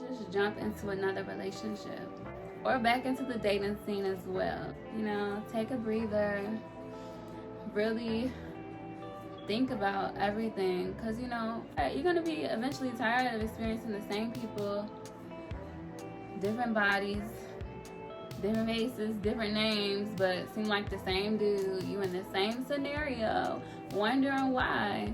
just jump into another relationship or back into the dating scene as well. You know, take a breather, really think about everything, because you know you're going to be eventually tired of experiencing the same people, different bodies, different faces, different names, but seem like the same dude. You in the same scenario, wondering why.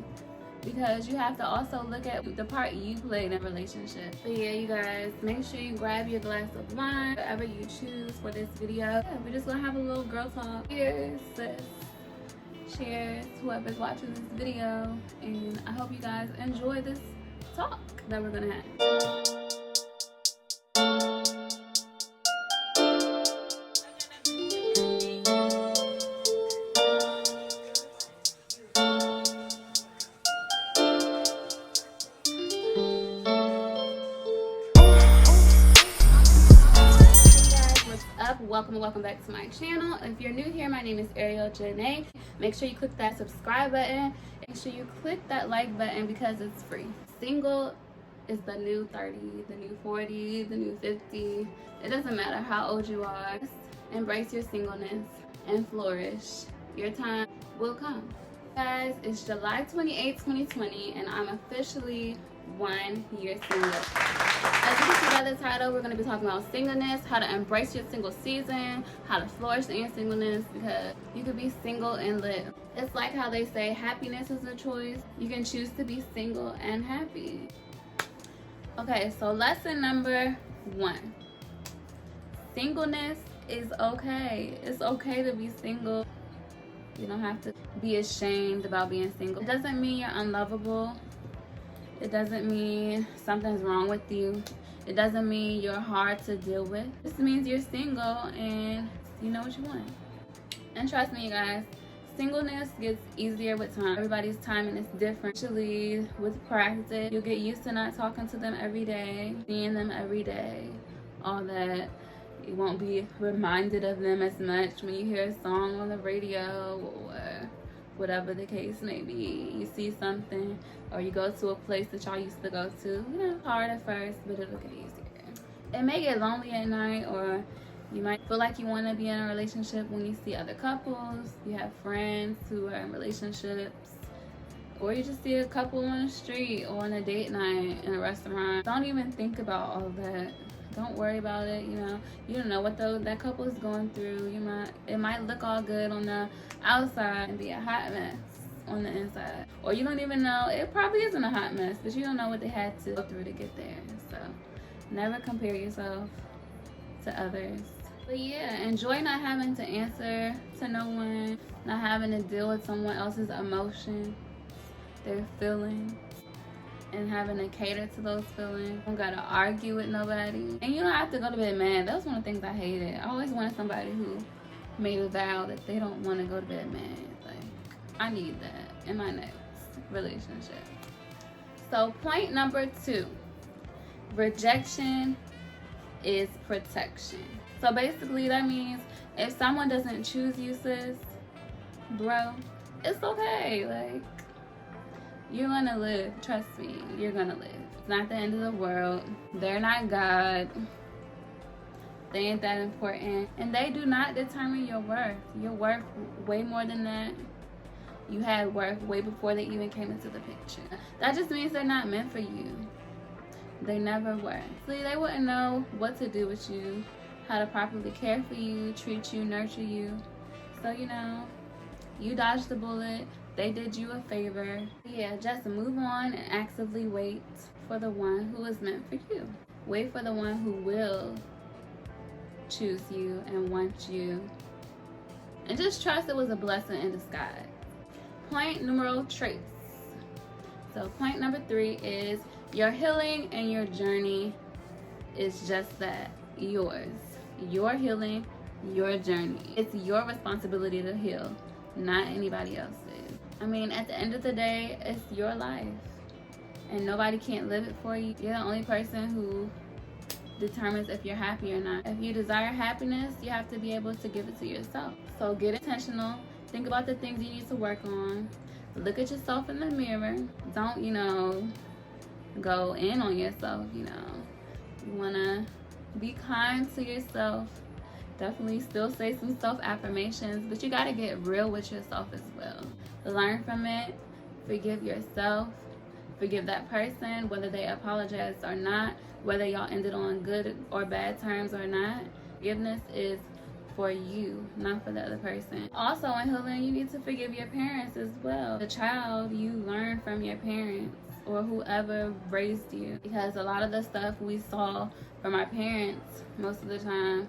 Because you have to also look at the part you played in a relationship. But yeah, you guys, make sure you grab your glass of wine, whatever you choose for this video. Yeah, we're just gonna have a little girl talk. Cheers, sis. Cheers, whoever's watching this video. And I hope you guys enjoy this talk that we're gonna have. Welcome back to my channel. If you're new here, my name is Ariel Janae. Make sure you click that subscribe button. Make sure you click that like button because it's free. Single is the new 30, the new 40, the new 50. It doesn't matter how old you are. Just embrace your singleness and flourish. Your time will come. Guys, it's July 28, 2020, and I'm officially 1 year single. As you can see by the title, we're going to be talking about singleness, how to embrace your single season, how to flourish in your singleness, because you could be single and live. It's like how they say happiness is a choice. You can choose to be single and happy. Okay, so lesson number 1. Singleness is okay. It's okay to be single. You don't have to be ashamed about being single. It doesn't mean you're unlovable. It doesn't mean something's wrong with you. It doesn't mean you're hard to deal with. It just means you're single and you know what you want. And trust me, you guys, singleness gets easier with time. Everybody's timing is different. Actually, with practice, you'll get used to not talking to them every day, seeing them every day, all that. You won't be reminded of them as much when you hear a song on the radio or whatever the case may be. You see something or you go to a place that y'all used to go to. You know, hard at first, but it'll get easier. It may get lonely at night, or you might feel like you want to be in a relationship when you see other couples. You have friends who are in relationships, or you just see a couple on the street or on a date night in a restaurant. Don't even think about all that. Don't worry about it. You know, you don't know what that couple is going through. It might look all good on the outside and be a hot mess on the inside, or you don't even know. It probably isn't a hot mess, but you don't know what they had to go through to get there. So never compare yourself to others. But yeah, enjoy not having to answer to no one, not having to deal with someone else's emotions, their feelings, and having to cater to those feelings. You don't gotta argue with nobody, and you don't have to go to bed mad. That was one of the things I hated. I always wanted somebody who made a vow that they don't want to go to bed mad. Like, I need that in my next relationship. So point number 2, rejection is protection. So basically that means if someone doesn't choose you, sis, bro, it's okay. Like, you're gonna live. Trust me, you're gonna live. It's not the end of the world. They're not God. They ain't that important. And they do not determine your worth. You're worth way more than that. You had worth way before they even came into the picture. That just means they're not meant for you. They never were. See, they wouldn't know what to do with you, how to properly care for you, treat you, nurture you. So, you know, you dodged the bullet. They did you a favor. Yeah, just move on and actively wait for the one who is meant for you. Wait for the one who will choose you and want you. And just trust it was a blessing in disguise. Point numero 3. So point number 3 is your healing and your journey is just that, yours. Your healing, your journey. It's your responsibility to heal, not anybody else's. I mean, at the end of the day, it's your life. And nobody can't live it for you. You're the only person who determines if you're happy or not. If you desire happiness, you have to be able to give it to yourself. So get intentional. Think about the things you need to work on. Look at yourself in the mirror. Don't, go in on yourself, You want to be kind to yourself. Definitely still say some self-affirmations, but you got to get real with yourself as well. Learn from it. Forgive yourself. Forgive that person, whether they apologize or not, whether y'all ended on good or bad terms or not. Forgiveness is for you, not for the other person. Also, in healing, you need to forgive your parents as well. The child, you learn from your parents or whoever raised you, because a lot of the stuff we saw from our parents, most of the time,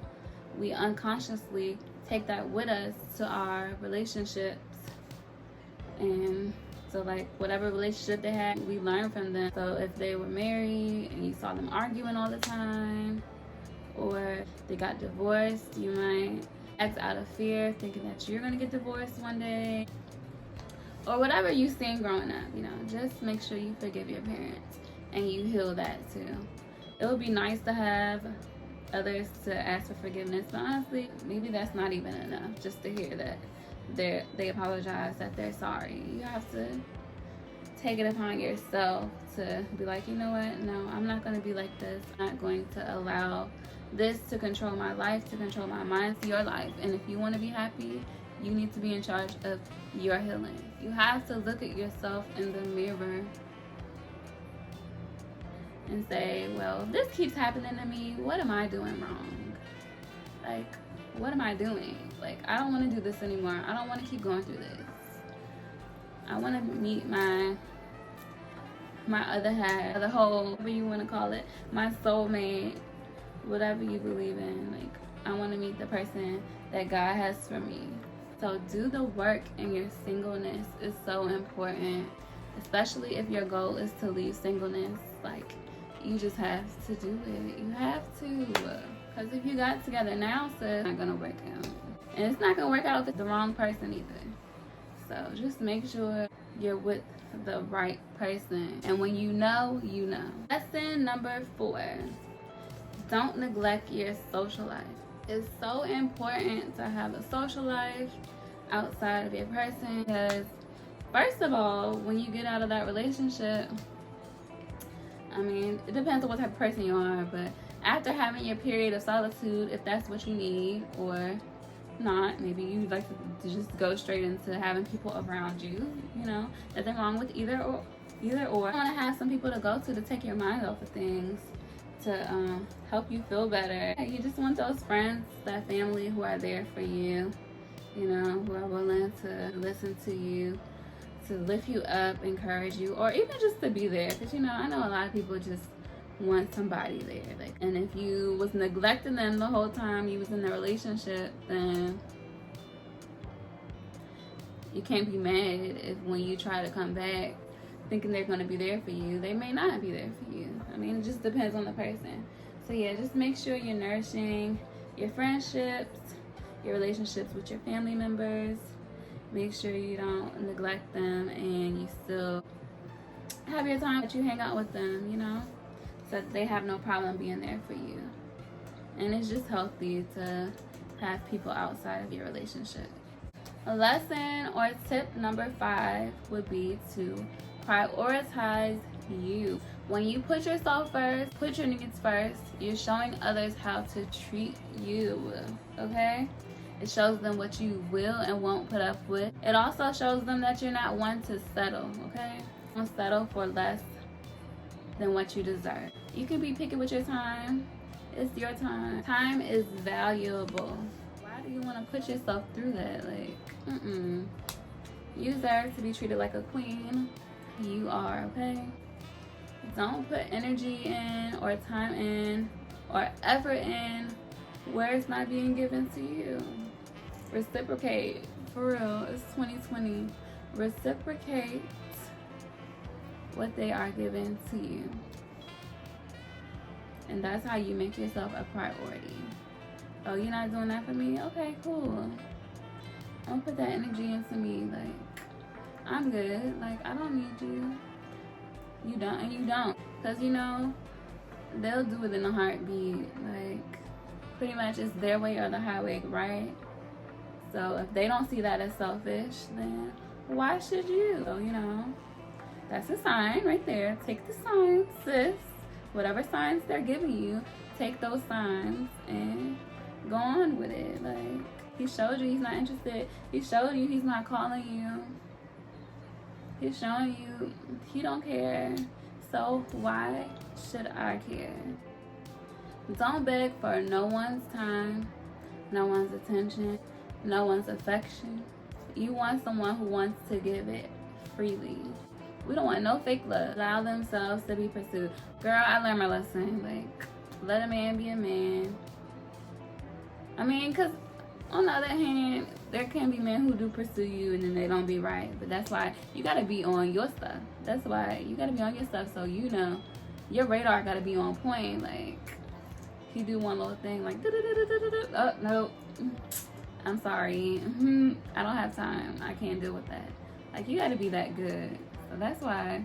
we unconsciously take that with us to our relationships. And so, like, whatever relationship they had, we learn from them. So if they were married and you saw them arguing all the time, or they got divorced, you might act out of fear, thinking that you're gonna get divorced one day, or whatever you've seen growing up. You know, just make sure you forgive your parents and you heal that too. It would be nice to have others to ask for forgiveness, but honestly, maybe that's not even enough. Just to hear that they apologize, that they're sorry. You have to take it upon yourself to be like, you know what, no, I'm not going to be like this. I'm not going to allow this to control my life, to control my mind. It's your life, and if you want to be happy, you need to be in charge of your healing. You have to look at yourself in the mirror and say, well, this keeps happening to me. What am I doing wrong? Like, what am I doing? Like, I don't want to do this anymore. I don't want to keep going through this. I want to meet my other half, the whole, whatever you want to call it, my soulmate, whatever you believe in. Like, I want to meet the person that God has for me. So do the work in your singleness. Is so important, especially if your goal is to leave singleness. Like, you just have to do it. You have to. Because if you got together now, so it's not going to work out. And it's not going to work out with the wrong person either. So just make sure you're with the right person. And when you know, you know. Lesson number 4. Don't neglect your social life. It's so important to have a social life outside of your person, because first of all, when you get out of that relationship, I mean, it depends on what type of person you are, but after having your period of solitude, if that's what you need, or not, maybe you like to just go straight into having people around you, you know, nothing wrong with either or. You want to have some people to go to take your mind off of things, to help you feel better. You just want those friends, that family who are there for you, you know, who are willing to listen to you, to lift you up, encourage you, or even just to be there. Because, you know, I know a lot of people just want somebody there. Like, and if you was neglecting them the whole time you was in the relationship, then you can't be mad if when you try to come back thinking they're going to be there for you, they may not be there for you. I mean, it just depends on the person. So yeah, just make sure you're nourishing your friendships, your relationships with your family members. Make sure you don't neglect them, and you still have your time that you hang out with them, you know, so that they have no problem being there for you. And it's just healthy to have people outside of your relationship. A lesson or tip number 5 would be to prioritize you. When you put yourself first, put your needs first, you're showing others how to treat you, okay? It shows them what you will and won't put up with. It also shows them that you're not one to settle, okay? Don't settle for less than what you deserve. You can be picky with your time. It's your time. Time is valuable. Why do you want to put yourself through that? Like, you deserve to be treated like a queen. You are, okay? Don't put energy in, or time in, or effort in where it's not being given to you. Reciprocate. For real, it's 2020. Reciprocate what they are giving to you. And that's how you make yourself a priority. Oh, you're not doing that for me? Okay, cool. Don't put that energy into me. Like, I'm good. Like, I don't need you. You don't, and you don't. Because, you know, they'll do it in a heartbeat. Like, pretty much it's their way or the highway, right? So if they don't see that as selfish, then why should you? So, you know, that's a sign right there. Take the sign, sis. whatever signs they're giving you, take those signs and go on with it. Like, he showed you he's not interested. He showed you he's not calling you. He's showing you he don't care. So why should I care? Don't beg for no one's time, no one's attention, no one's affection. You want someone who wants to give it freely. We don't want no fake love. Allow themselves to be pursued. Girl, I learned my lesson. Like, let a man be a man. I mean, because on the other hand, there can be men who do pursue you and then they don't be right. But that's why you got to be on your stuff. That's why you got to be on your stuff, so you know your radar got to be on point. Like, he do one little thing like, oh, no, I'm sorry. I don't have time. I can't deal with that. Like, you got to be that good. So that's why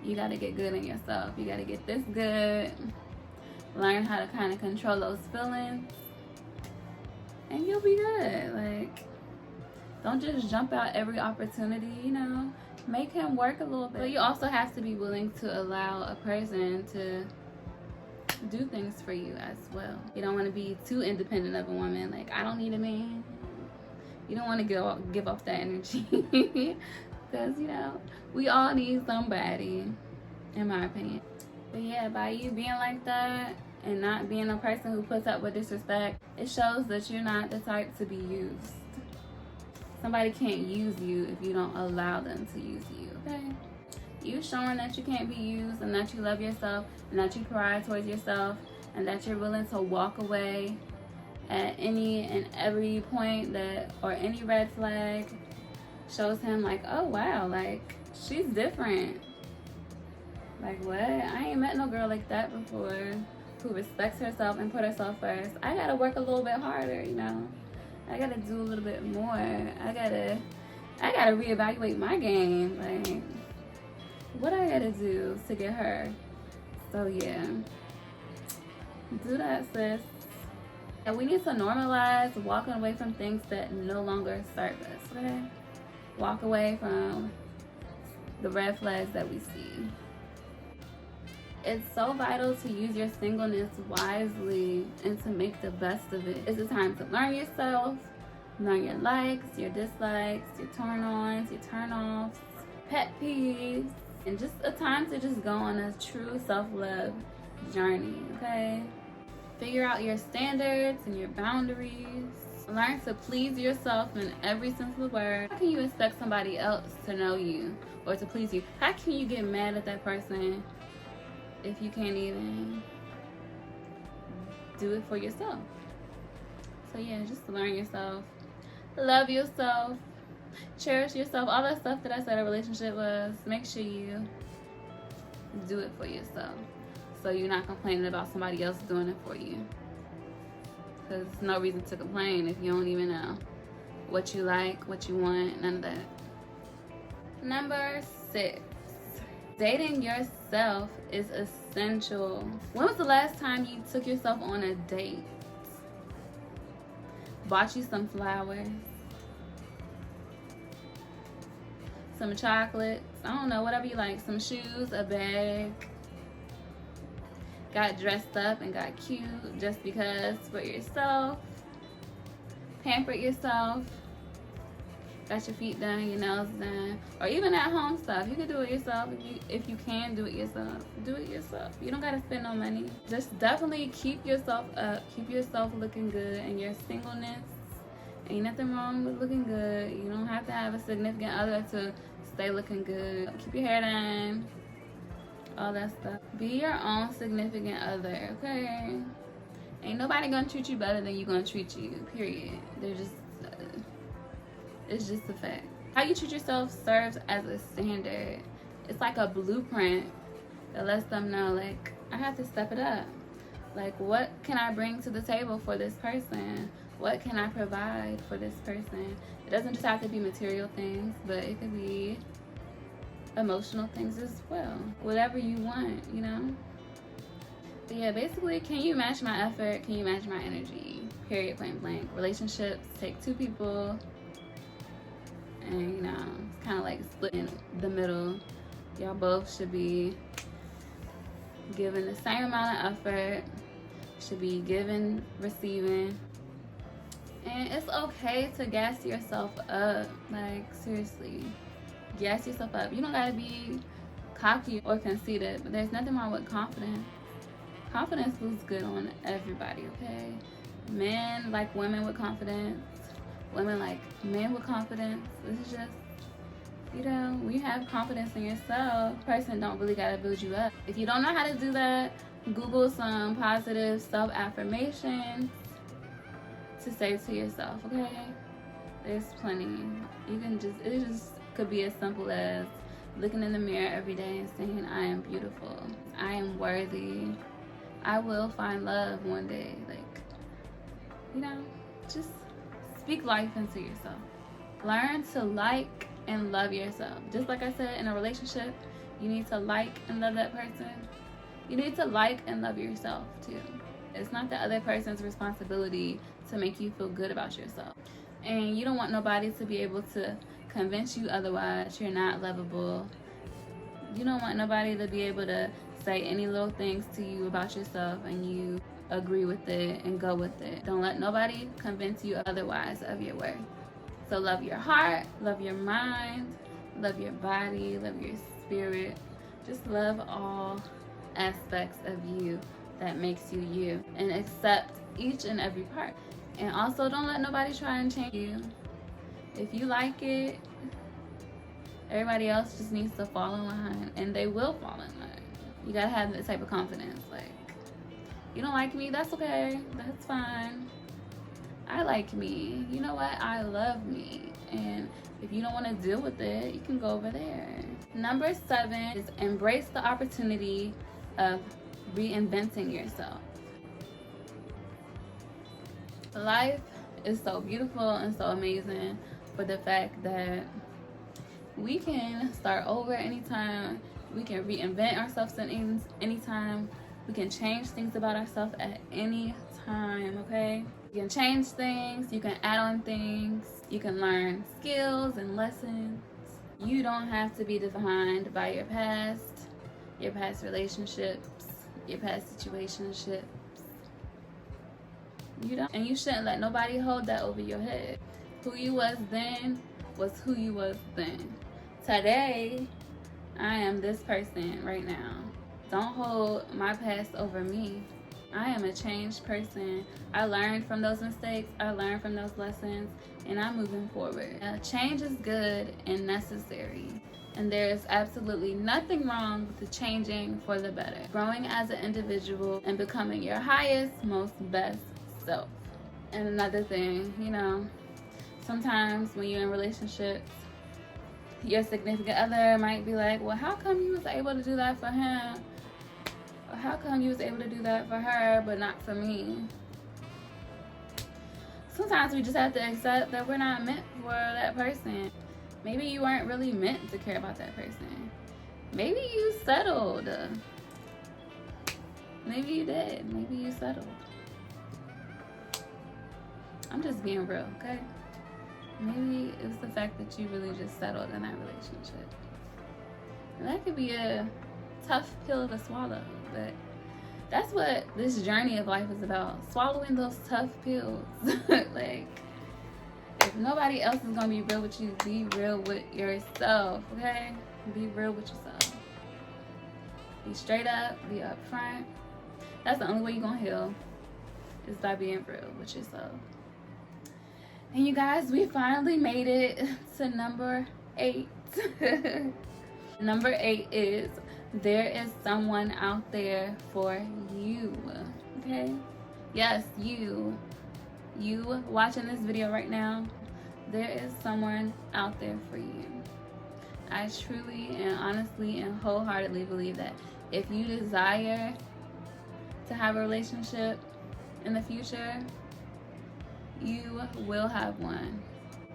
you got to get good in yourself. You got to get this good. Learn how to kind of control those feelings. And you'll be good. Like, don't just jump out every opportunity, you know. Make him work a little bit. But you also have to be willing to allow a person to do things for you as well. You don't want to be too independent of a woman. Like, I don't need a man. You don't want to give off that energy. Because, you know, we all need somebody, in my opinion. But yeah, by you being like that and not being a person who puts up with disrespect, it shows that you're not the type to be used. Somebody can't use you if you don't allow them to use you, okay? You showing that you can't be used and that you love yourself and that you pride towards yourself and that you're willing to walk away at any and every point that, or any red flag, shows him like, oh wow, like, she's different. Like, what? I ain't met no girl like that before, who respects herself and put herself first. I gotta work a little bit harder, you know. I gotta do a little bit more. I gotta reevaluate my game. Like, what I gotta do to get her? So yeah, do that, sis. And we need to normalize walking away from things that no longer serve us, okay? Walk away from the red flags that we see. It's so vital to use your singleness wisely and to make the best of it. It's a time to learn yourself, learn your likes, your dislikes, your turn-ons, your turn-offs, pet peeves, and just a time to just go on a true self-love journey, okay? Figure out your standards and your boundaries. Learn to please yourself in every sense of the word. How can you expect somebody else to know you or to please you? How can you get mad at that person if you can't even do it for yourself? So yeah, just learn yourself, love yourself, cherish yourself. All that stuff that I said a relationship was, make sure you do it for yourself, so you're not complaining about somebody else doing it for you. Because there's no reason to complain if you don't even know what you like, what you want, none of that. Number 6, dating yourself is essential. When was the last time you took yourself on a date? Bought you some flowers, some chocolates, I don't know, whatever you like, some shoes, a bag, got dressed up and got cute just because, for yourself, pampered yourself, got your feet done, your nails done, or even at home stuff. You can do it yourself. If you can do it yourself, do it yourself. You don't gotta spend no money. Just definitely keep yourself up, keep yourself looking good in your singleness. Ain't nothing wrong with looking good. You don't have to have a significant other to stay looking good. Keep your hair done, all that stuff. Be your own significant other, okay? Ain't nobody gonna treat you better than you gonna treat you, period. They're just, it's just a fact. How you treat yourself serves as a standard. It's like a blueprint that lets them know, like, I have to step it up. Like, what can I bring to the table for this person? What can I provide for this person? It doesn't just have to be material things, but it could be emotional things as well. Whatever you want, you know? But yeah, basically, can you match my effort? Can you match my energy? Period, point blank. Relationships take 2 people, and you know, it's kind of like split in the middle. Y'all both should be giving the same amount of effort. Should be giving, receiving. And it's okay to gas yourself up. Like, seriously, gas yourself up. You don't gotta be cocky or conceited, but there's nothing wrong with confidence. Confidence looks good on everybody, okay? Men like women with confidence. Women like men with confidence. This is just, you know, when you have confidence in yourself, person don't really gotta build you up. If you don't know how to do that, Google some positive self-affirmations to say to yourself, okay? There's plenty. You can just, it just could be as simple as looking in the mirror every day and saying, I am beautiful. I am worthy. I will find love one day. Like, you know, just speak life into yourself. Learn to like and love yourself. Just like I said, in a relationship, you need to like and love that person. You need to like and love yourself too. It's not the other person's responsibility to make you feel good about yourself. And you don't want nobody to be able to convince you otherwise you're not lovable. You don't want nobody to be able to say any little things to you about yourself and you agree with it and go with it. Don't let nobody convince you otherwise of your worth. So love your heart, love your mind, love your body, love your spirit. Just love all aspects of you that makes you you, and accept each and every part. And also, don't let nobody try and change you. If you like it, everybody else just needs to fall in line, and they will fall in line. You gotta have that type of confidence. Like, you don't like me, that's okay, that's fine. I like me. You know what? I love me. And if you don't want to deal with it, you can go over there. Number 7 is embrace the opportunity of reinventing yourself. Life is so beautiful and so amazing for the fact that we can start over anytime. We can reinvent ourselves at any time. We can change things about ourselves at any time, okay? You can change things, you can add on things, you can learn skills and lessons. You don't have to be defined by your past relationships, your past situationships. You don't, and you shouldn't let nobody hold that over your head. Who you was then was who you was then. Today, I am this person right now. Don't hold my past over me. I am a changed person. I learned from those mistakes. I learned from those lessons, and I'm moving forward. Change is good and necessary, and there is absolutely nothing wrong with the changing for the better. Growing as an individual and becoming your highest, most best self. And another thing, you know, sometimes when you're in relationships, your significant other might be like, well, how come you was able to do that for him? Or how come you was able to do that for her, but not for me? Sometimes we just have to accept that we're not meant for that person. Maybe you weren't really meant to care about that person. Maybe you settled. Maybe you did. Maybe you settled. I'm just being real, okay? Maybe it was the fact that you really just settled in that relationship. And that could be a tough pill to swallow, but that's what this journey of life is about. Swallowing those tough pills. Like, if nobody else is gonna be real with you, be real with yourself, okay? Be real with yourself. Be straight up, be upfront. That's the only way you're gonna heal, is by being real with yourself. And you guys, we finally made it to number 8. Number 8 is, there is someone out there for you, okay? Yes, you watching this video right now, there is someone out there for you. I truly and honestly and wholeheartedly believe that if you desire to have a relationship in the future, you will have one.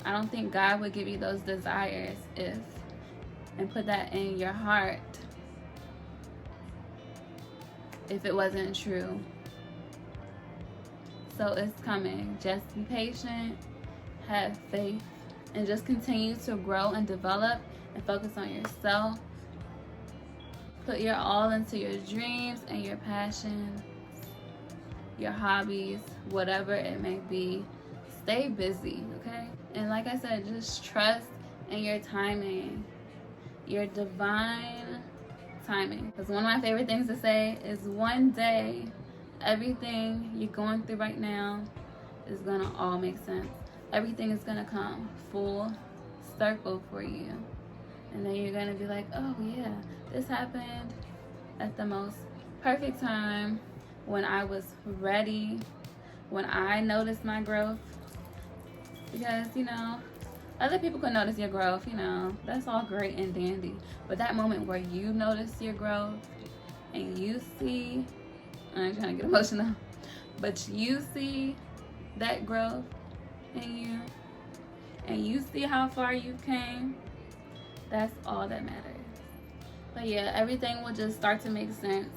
I don't think God would give you those desires and put that in your heart if it wasn't true. So it's coming. Just be patient, have faith, and just continue to grow and develop and focus on yourself. Put your all into your dreams and your passions, your hobbies, whatever it may be. Stay busy, okay? And like I said, just trust in your timing, your divine timing. Because one of my favorite things to say is one day, everything you're going through right now is gonna all make sense. Everything is gonna come full circle for you. And then you're gonna be like, oh yeah, this happened at the most perfect time, when I was ready, when I noticed my growth. Because, you know, other people can notice your growth, you know, that's all great and dandy. But that moment where you notice your growth and you see, I'm trying to get emotional, but you see that growth in you and you see how far you came, that's all that matters. But yeah, everything will just start to make sense.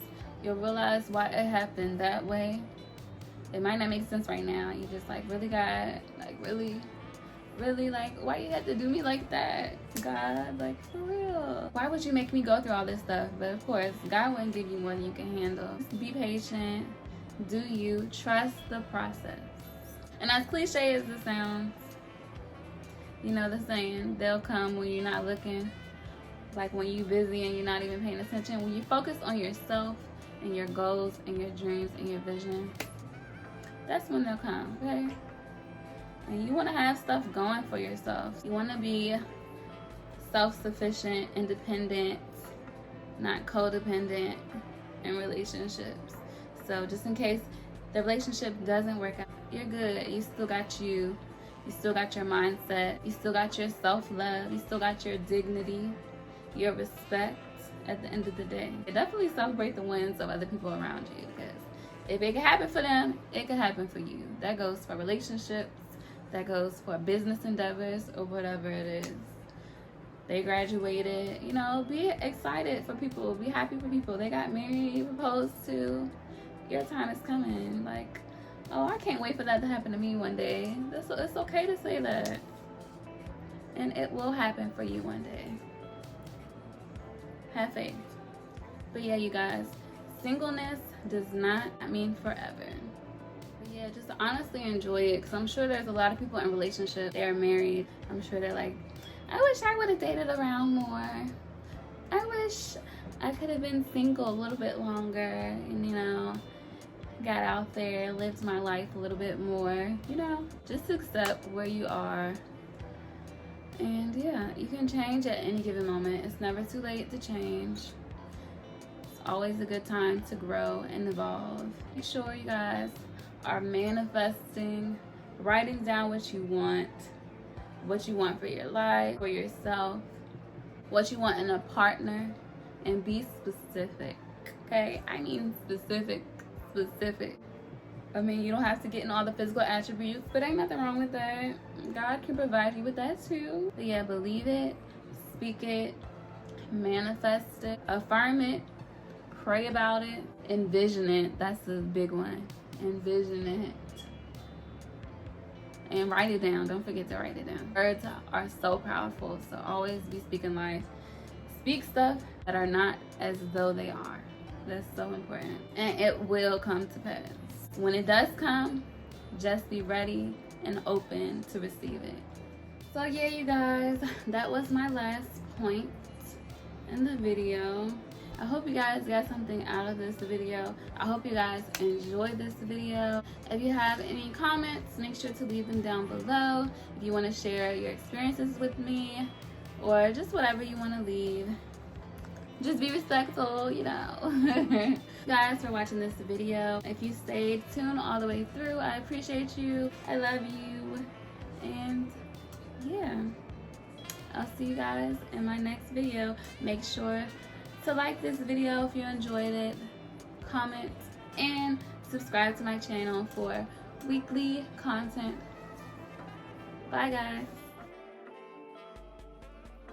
You'll realize why it happened that way. It might not make sense right now. You just like, really, God, like really, like, why you had to do me like that, God? Like, for real, why would you make me go through all this stuff? But of course, God wouldn't give you more than you can handle. Just be patient, do you, trust the process. And as cliche as it sounds, you know the saying, they'll come when you're not looking. Like when you're busy and you're not even paying attention. When you focus on yourself and your goals and your dreams and your vision, that's when they'll come, okay? And you want to have stuff going for yourself. You want to be self-sufficient, independent, not codependent in relationships. So just in case the relationship doesn't work out, you're good. You still got you. You still got your mindset. You still got your self-love. You still got your dignity, your respect at the end of the day. Definitely celebrate the wins of other people around you, because if it can happen for them, it can happen for you. That goes for relationships. That goes for business endeavors or whatever it is. They graduated, you know, be excited for people. Be happy for people. They got married, proposed to. Your time is coming. Like, oh, I can't wait for that to happen to me one day. It's okay to say that. And it will happen for you one day. Have faith. But yeah, you guys, singleness does not mean forever. But yeah, just honestly enjoy it, because I'm sure there's a lot of people in relationships, they're married. I'm sure they're like, I wish I would have dated around more. I wish I could have been single a little bit longer and, you know, got out there, lived my life a little bit more. You know, just accept where you are. And yeah, you can change at any given moment. It's never too late to change. It's always a good time to grow and evolve. Make sure you guys are manifesting, writing down what you want for your life, for yourself, what you want in a partner, and be specific, okay? I mean specific. I mean, you don't have to get in all the physical attributes, but ain't nothing wrong with that. God can provide you with that too. But yeah, believe it, speak it, manifest it, affirm it, pray about it, envision it. That's the big one. Envision it. And write it down. Don't forget to write it down. Words are so powerful, so always be speaking life. Speak stuff that are not as though they are. That's so important. And it will come to pass. When it does come, just be ready and open to receive it. So yeah, you guys, that was my last point in the video. I hope you guys got something out of this video. I hope you guys enjoyed this video. If you have any comments, make sure to leave them down below. If you want to share your experiences with me, or just whatever you want to leave, just be respectful, you know. Guys, for watching this video. If you stayed tuned all the way through, I appreciate you. I love you. And yeah, I'll see you guys in my next video. Make sure to like this video if you enjoyed it, comment, and subscribe to my channel for weekly content. Bye guys.